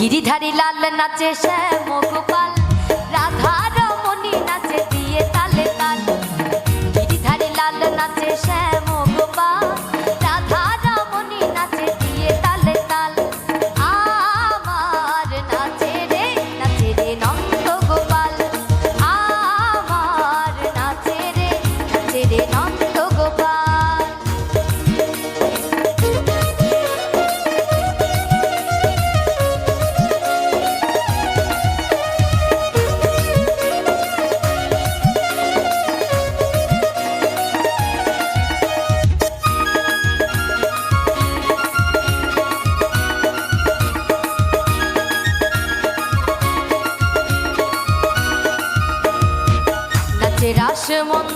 গিরিধারী লাল নাচে শ্যাম গোপাল, রাধা রমণী নাচে দিয়ে তালে তাল। গিরিধারী লাল নাচে শ্যাম গোপাল, রাধা রমণী নাচে দিয়ে তালে তাল। আমার নাচে রে নন্দ গোপাল, আমার নাচে রে নন্দ গোপাল। রাসমন্দির